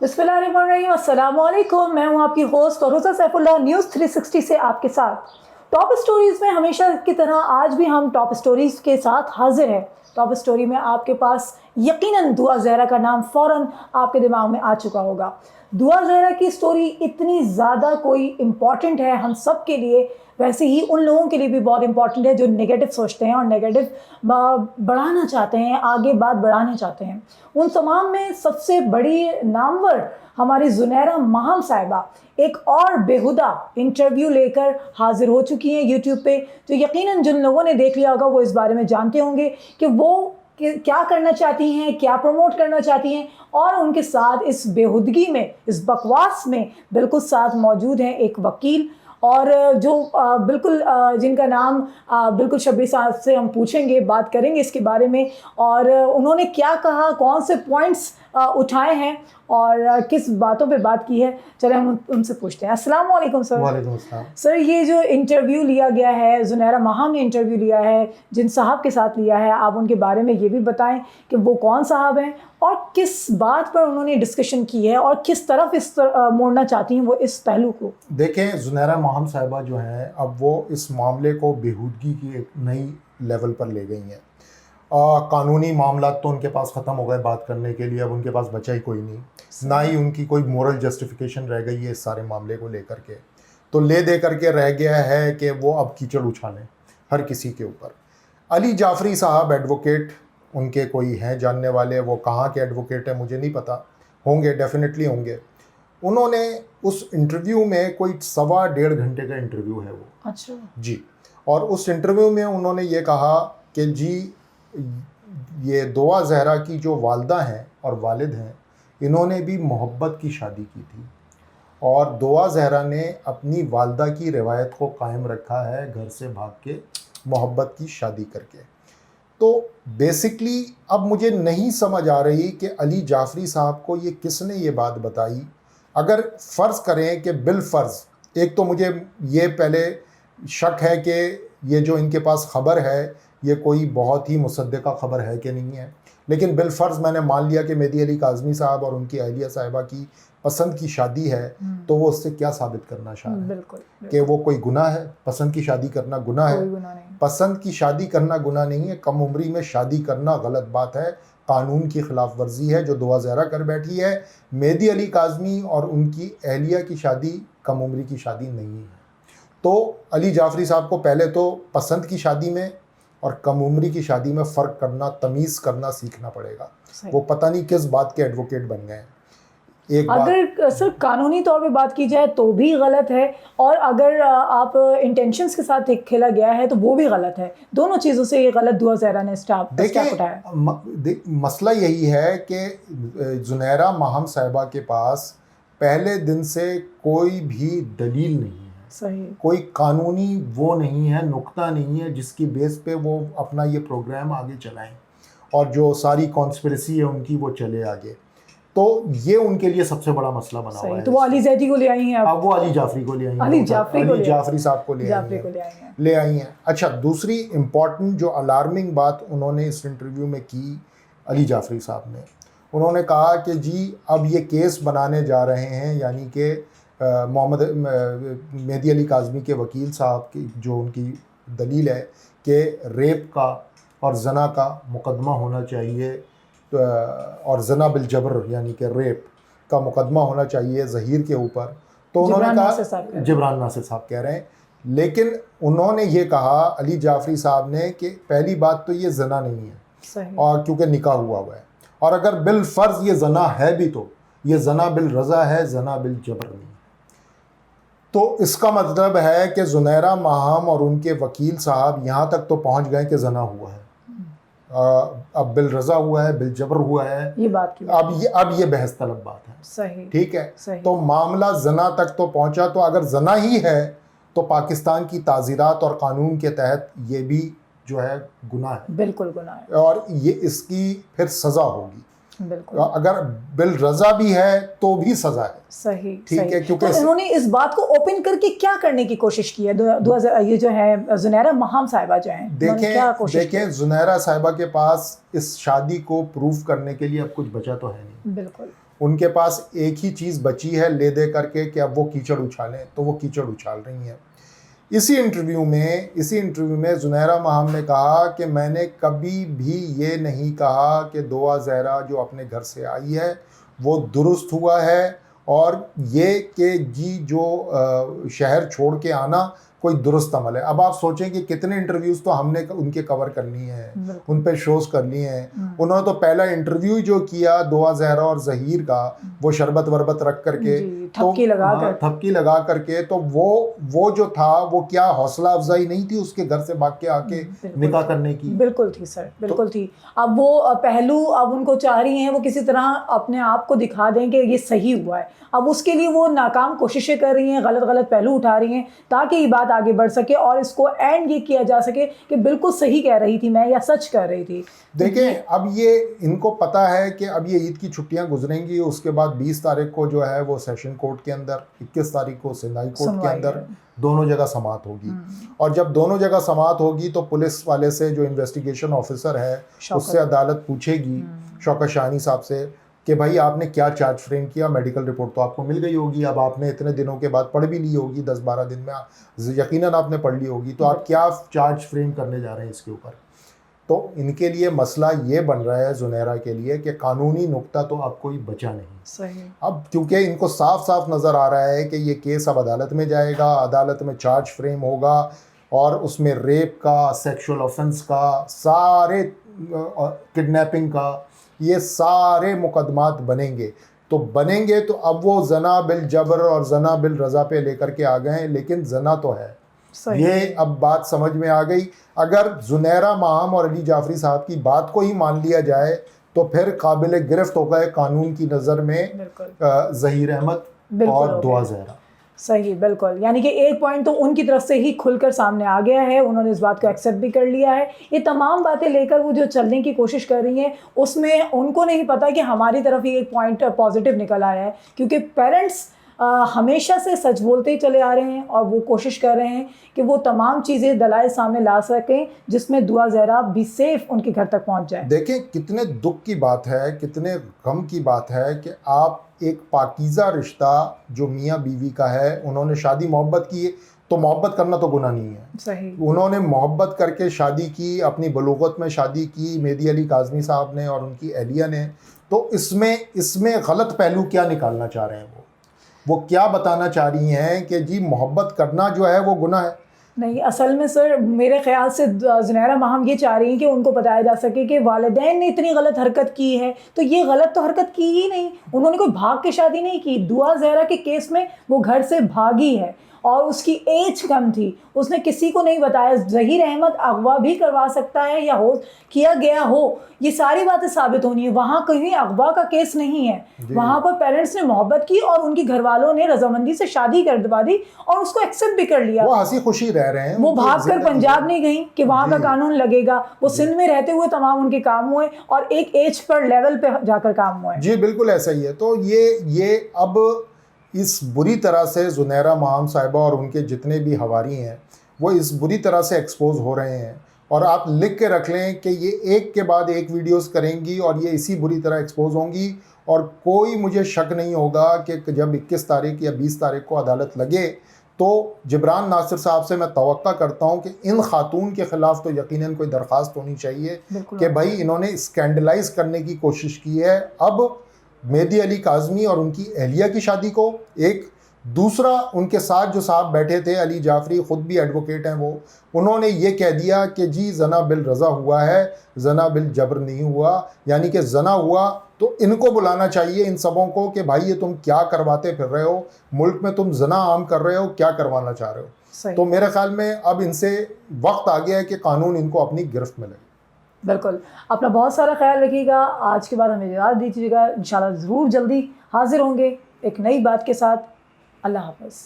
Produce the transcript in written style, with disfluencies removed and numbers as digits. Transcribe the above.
बिस्मिल्लाहिर्रहमानिर्रहीम, अस्सलाम वालेकुम। मैं हूँ आपकी होस्ट फरोज़ा सैफुल्लाह, न्यूज़ 360 से आपके साथ। टॉप स्टोरीज़ में हमेशा की तरह आज भी हम टॉप स्टोरीज़ के साथ हाजिर हैं। टॉप स्टोरी में आपके पास यकीनन दुआ ज़हरा का नाम फ़ौरन आपके दिमाग में आ चुका होगा। दुआ ज़हरा की स्टोरी इतनी ज़्यादा कोई इम्पॉर्टेंट है हम सब के लिए, वैसे ही उन लोगों के लिए भी बहुत इम्पॉर्टेंट है जो नेगेटिव सोचते हैं और नेगेटिव बढ़ाना चाहते हैं, आगे बात बढ़ाना चाहते हैं। उन तमाम में सबसे बड़ी नामवर हमारी ज़ुनैरा माहम साहिबा एक और बेहुदा इंटरव्यू लेकर हाजिर हो चुकी हैं यूट्यूब पे, जो यकीनन जिन लोगों ने देख लिया होगा वो इस बारे में जानते होंगे कि वो क्या करना चाहती हैं, क्या प्रमोट करना चाहती हैं। और उनके साथ इस बेहुदगी में, इस बकवास में बिल्कुल साथ मौजूद हैं एक वकील, और जो बिल्कुल जिनका नाम बिल्कुल शब्बीर साहब से हम पूछेंगे, बात करेंगे इसके बारे में, और उन्होंने क्या कहा, कौन से पॉइंट्स उठाए हैं और किस बातों पे बात की है। चले हम उनसे पूछते हैं। अस्सलाम वालेकुम सर। वालेकुम अस्सलाम। सर, ये जो इंटरव्यू लिया गया है, ज़ुनैरा माहम ने इंटरव्यू लिया है, जिन साहब के साथ लिया है, आप उनके बारे में ये भी बताएं कि वो कौन साहब हैं और किस बात पर उन्होंने डिस्कशन की है और किस तरफ मोड़ना चाहती हैं वो इस पहलू को। देखें, ज़ुनैरा माहम साहिबा जो हैं, अब वो इस मामले को बेहूदगी की एक नई लेवल पर ले गई हैं। कानूनी मामला तो उनके पास ख़त्म हो गए बात करने के लिए, अब उनके पास बचा ही कोई नहीं, ना ही उनकी कोई मोरल जस्टिफिकेशन रह गई है इस सारे मामले को लेकर के। तो ले दे करके रह गया है कि वो अब कीचड़ उछालें हर किसी के ऊपर। अली जाफ़री साहब एडवोकेट, उनके कोई हैं जानने वाले, वो कहाँ के एडवोकेट हैं मुझे नहीं पता, होंगे, डेफिनेटली होंगे। उन्होंने उस इंटरव्यू में कोई 1.25 घंटे का इंटरव्यू है वो। अच्छा जी। और उस इंटरव्यू में उन्होंने ये कहा कि जी, ये दुआ ज़हरा की जो वालदा हैं और वालिद हैं, इन्होंने भी मोहब्बत की शादी की थी और दुआ ज़हरा ने अपनी वालदा की रिवायत को कायम रखा है घर से भाग के मोहब्बत की शादी करके। तो बेसिकली अब मुझे नहीं समझ आ रही कि अली जाफ़री साहब को ये किसने ये बात बताई। अगर फ़र्ज़ करें कि बिलफ़र्ज़, एक तो मुझे ये पहले शक है कि ये जो इनके पास ख़बर है ये कोई बहुत ही मुसद्दिक़ा ख़बर है कि नहीं है, लेकिन बिलफ़र्ज़ मैंने मान लिया कि मेहदी अली काज़मी साहब और उनकी अहलिया साहिबा की पसंद की शादी है, तो वो उससे क्या साबित करना चाह रहे हैं कि वो कोई गुनाह है? पसंद की शादी करना गुनाह है? पसंद की शादी करना गुनाह नहीं है, कम उम्री में शादी करना गलत बात है, कानून की खिलाफ वर्जी है जो दुआ ज़हरा कर बैठी है। मेहदी अली काज़मी और उनकी अहलिया की शादी कम उम्री की शादी नहीं है। तो अली जाफ़री साहब को पहले तो पसंद की शादी में और कम उम्री की शादी में फ़र्क करना, तमीज़ करना सीखना पड़ेगा। वो पता नहीं किस बात के एडवोकेट बन गए हैं। एक अगर सर कानूनी तौर पे बात की जाए तो भी गलत है, और अगर आप इंटेंशंस के साथ खेला गया है तो वो भी गलत है। दोनों चीज़ों से ये गलत दुआ ज़हरा ने स्टेप उठाया। मसला यही है कि ज़ुनैरा माहम साहिबा के पास पहले दिन से कोई भी दलील नहीं है, सही, कोई कानूनी वो नहीं है, नुक्ता नहीं है जिसकी बेस पे वो अपना ये प्रोग्राम आगे चलाएं और जो सारी कॉन्स्पिरेसी है उनकी वो चले आगे। तो ये उनके लिए सबसे बड़ा मसला बना हुआ है। तो वो अली जैदी को ले आई हैं, अब वो अली जाफ़री को ले आई हैं, अली जाफ़री साहब को ले आई हैं। अच्छा, दूसरी इम्पॉर्टेंट जो अलार्मिंग बात उन्होंने इस इंटरव्यू में की अली जाफ़री साहब ने, उन्होंने कहा कि जी अब ये केस बनाने जा रहे हैं, यानी कि मेहदी अली काज़मी के वकील साहब की जो उनकी दलील है कि रेप का और जना का मुकदमा होना चाहिए, और जना बिल जबर यानी कि रेप का मुकदमा होना चाहिए ज़हीर के ऊपर। तो उन्होंने कहा, जिब्रान नासिर साहब कह रहे हैं, लेकिन उन्होंने ये कहा अली जाफ़री साहब ने कि पहली बात तो ये जना नहीं है, और क्योंकि निकाह हुआ है, और अगर बिल फ़र्ज़ ये जना है भी तो ये जना बिल रज़ा है, जना बिल जबर नहीं। तो इसका मतलब है कि ज़ुनैरा माहम और उनके वकील साहब यहाँ तक तो पहुँच गए कि जना हुआ है, अब बिल रज़ा हुआ है, बिल जबर हुआ है, ये बात की अब ये बहस तलब बात है। सही, ठीक है, सही। तो मामला जना तक तो पहुँचा, तो अगर जना ही है तो पाकिस्तान की ताज़ीरात और कानून के तहत ये भी जो है गुनाह है, बिल्कुल गुनाह है, और ये इसकी फिर सज़ा होगी। बिल्कुल, अगर बिल रज़ा भी है तो भी सज़ा है। सही, ठीक है, क्योंकि तो उन्होंने इस बात को ओपन करके क्या करने की कोशिश की है? ये जो है ज़ुनैरा माहम साहिबा जो हैं, देखें ज़ुनैरा साहिबा के पास इस शादी को प्रूफ करने के लिए अब कुछ बचा तो है नहीं। बिल्कुल, ان کے پاس ایک ہی چیز بچی ہے لے دے کر کے کہ اب وہ کیچڑ اچھالیں، تو وہ کیچڑ اچھال رہی ہیں۔ اسی انٹرویو میں زنیرہ ماہم نے کہا کہ میں نے کبھی بھی یہ نہیں کہا کہ دعا زہرا جو اپنے گھر سے آئی ہے وہ درست ہوا ہے، اور یہ کہ جی جو شہر چھوڑ کے آنا کوئی درست عمل ہے۔ اب آپ سوچیں کہ کتنے انٹرویوز تو ہم نے ان کے کور کر لیے ہیں، ان پہ شوز کر لیے ہیں۔ انہوں نے تو پہلا انٹرویو جو کیا دعا زہرا اور ظہیر کا، وہ شربت وربت رکھ کر کے، تھپکی لگا کر کے، تو وہ جو تھا وہ کیا حوصلہ افزائی نہیں تھی اس کے گھر سے بھاگ کے آ کے نکاح کرنے کی؟ بالکل تھی سر، بالکل تھی۔ اب وہ پہلو اب ان کو چاہ رہی ہیں وہ کسی طرح اپنے آپ کو دکھا دیں کہ یہ صحیح ہوا ہے، اب اس کے لیے وہ ناکام کوششیں کر رہی ہیں، غلط پہلو اٹھا رہی ہیں تاکہ یہ بات آگے بڑھ سکے اور اس کو اینڈ یہ کیا جا سکے کہ بالکل صحیح کہہ رہی تھی میں یا سچ کر رہی تھی۔ دیکھیں اب یہ ان کو پتہ ہے کہ اب یہ عید کی چھٹیاں گزریں گی، اس کے بعد 20 تاریخ کو جو ہے وہ سیشن کورٹ کے اندر، 21 تاریخ کو سندھ کورٹ کے اندر دونوں جگہ سماعت ہوگی، اور جب دونوں جگہ سماعت ہوگی تو پولیس والے سے جو انویسٹیگیشن آفیسر ہے اس سے عدالت پوچھے گی، شوکت شاہانی صاحب سے، کہ بھائی آپ نے کیا چارج فریم کیا، میڈیکل رپورٹ تو آپ کو مل گئی ہوگی، اب آپ نے اتنے دنوں کے بعد پڑھ بھی لی ہوگی، 10-12 دن میں یقیناً آپ نے پڑھ لی ہوگی، تو آپ کیا چارج فریم کرنے جا رہے ہیں اس کے اوپر؟ تو ان کے لیے مسئلہ یہ بن رہا ہے زنیرہ کے لیے کہ قانونی نقطہ تو اب کوئی بچا نہیں صحیح۔ اب کیونکہ ان کو صاف صاف نظر آ رہا ہے کہ یہ کیس اب عدالت میں جائے گا، عدالت میں چارج فریم ہوگا، اور اس میں ریپ کا، سیکشول آفنس کا، سارے کڈنیپنگ کا، یہ سارے مقدمات بنیں گے تو اب وہ زنا بالجبر اور زنا بالرضا پہ لے کر کے آ گئے ہیں، لیکن زنا تو ہے، یہ اب بات سمجھ میں آ گئی۔ اگر زنیرہ ماہم اور علی جعفری صاحب کی بات کو ہی مان لیا جائے تو پھر قابل گرفت ہو گئے قانون کی نظر میں ظہیر احمد اور دعا زہرا۔ صحیح، بالکل، یعنی کہ ایک پوائنٹ تو ان کی طرف سے ہی کھل کر سامنے آ گیا ہے، انہوں نے اس بات کو ایکسیپٹ بھی کر لیا ہے۔ یہ تمام باتیں لے کر وہ جو چلنے کی کوشش کر رہی ہیں اس میں ان کو نہیں پتا کہ ہماری طرف یہ ایک پوائنٹ پازیٹیو نکل آیا ہے، کیونکہ پیرنٹس ہمیشہ سے سچ بولتے ہی چلے آ رہے ہیں اور وہ کوشش کر رہے ہیں کہ وہ تمام چیزیں دلائل سامنے لا سکیں جس میں دعا زہرا بھی سیف ان کے گھر تک پہنچ جائے۔ دیکھیں کتنے دکھ کی بات ہے، کتنے غم کی بات ہے کہ آپ ایک پاکیزہ رشتہ جو میاں بیوی کا ہے، انہوں نے شادی محبت کی، تو محبت کرنا تو گناہ نہیں ہے، صحیح، انہوں نے محبت کر کے شادی کی، اپنی بلوغت میں شادی کی، مہدی علی کاظمی صاحب نے اور ان کی اہلیہ نے، تو اس میں غلط پہلو کیا نکالنا چاہ رہے ہیں؟ وہ کیا بتانا چاہ رہی ہیں کہ جی محبت کرنا جو ہے وہ گناہ ہے؟ نہیں، اصل میں سر میرے خیال سے زنیرہ ماہم یہ چاہ رہی ہیں کہ ان کو بتایا جا سکے کہ والدین نے اتنی غلط حرکت کی ہے، تو یہ غلط تو حرکت کی ہی نہیں، انہوں نے کوئی بھاگ کے شادی نہیں کی۔ دعا زہرا کے کیس میں وہ گھر سے بھاگی ہے اور اس کی ایج کم تھی، اس نے کسی کو نہیں بتایا۔ ظہیر احمد اغوا بھی کروا سکتا ہے یا ہو کیا گیا ہو، یہ ساری باتیں ثابت ہونی ہے، وہاں کہیں اغوا کا کیس نہیں ہے، وہاں پر پیرنٹس نے محبت کی اور ان کے گھر والوں نے رضامندی سے شادی کروا دی اور اس کو ایکسیپٹ بھی کر لیا، وہ ہنسی خوشی رہ رہے ہیں، وہ بھاگ کر پنجاب نہیں گئیں کہ وہاں کا قانون لگے گا، وہ سندھ میں رہتے ہوئے تمام ان کے کام ہوئے اور ایک ایج پر لیول پہ جا کر کام ہوئے۔ جی بالکل ایسا ہی ہے۔ تو یہ اب اس بری طرح سے زنیرہ ماہم صاحبہ اور ان کے جتنے بھی حواری ہیں وہ اس بری طرح سے ایکسپوز ہو رہے ہیں، اور آپ لکھ کے رکھ لیں کہ یہ ایک کے بعد ایک ویڈیوز کریں گی اور یہ اسی بری طرح ایکسپوز ہوں گی، اور کوئی مجھے شک نہیں ہوگا کہ جب 21 تاریخ یا 20 تاریخ کو عدالت لگے تو جبران ناصر صاحب سے میں توقع کرتا ہوں کہ ان خاتون کے خلاف تو یقیناً کوئی درخواست ہونی چاہیے کہ بھائی انہوں نے اسکینڈلائز کرنے کی کوشش کی ہے۔ اب مہدی علی کاظمی اور ان کی اہلیہ کی شادی کو، ایک دوسرا ان کے ساتھ جو صاحب بیٹھے تھے علی جعفری، خود بھی ایڈوکیٹ ہیں، انہوں نے یہ کہہ دیا کہ جی زنا بالرضا ہوا ہے، زنا بالجبر نہیں ہوا، یعنی کہ زنا ہوا۔ تو ان کو بلانا چاہیے ان سبوں کو کہ بھائی یہ تم کیا کرواتے پھر رہے ہو، ملک میں تم زنا عام کر رہے ہو، کیا کروانا چاہ رہے ہو؟ تو میرے خیال میں اب ان سے وقت آ گیا ہے کہ قانون ان کو اپنی گرفت میں لے۔ بالکل، اپنا بہت سارا خیال رکھیے گا، آج کے بعد ہمیں اجازت دیجیے گا، انشاءاللہ ضرور جلدی حاضر ہوں گے ایک نئی بات کے ساتھ۔ اللہ حافظ۔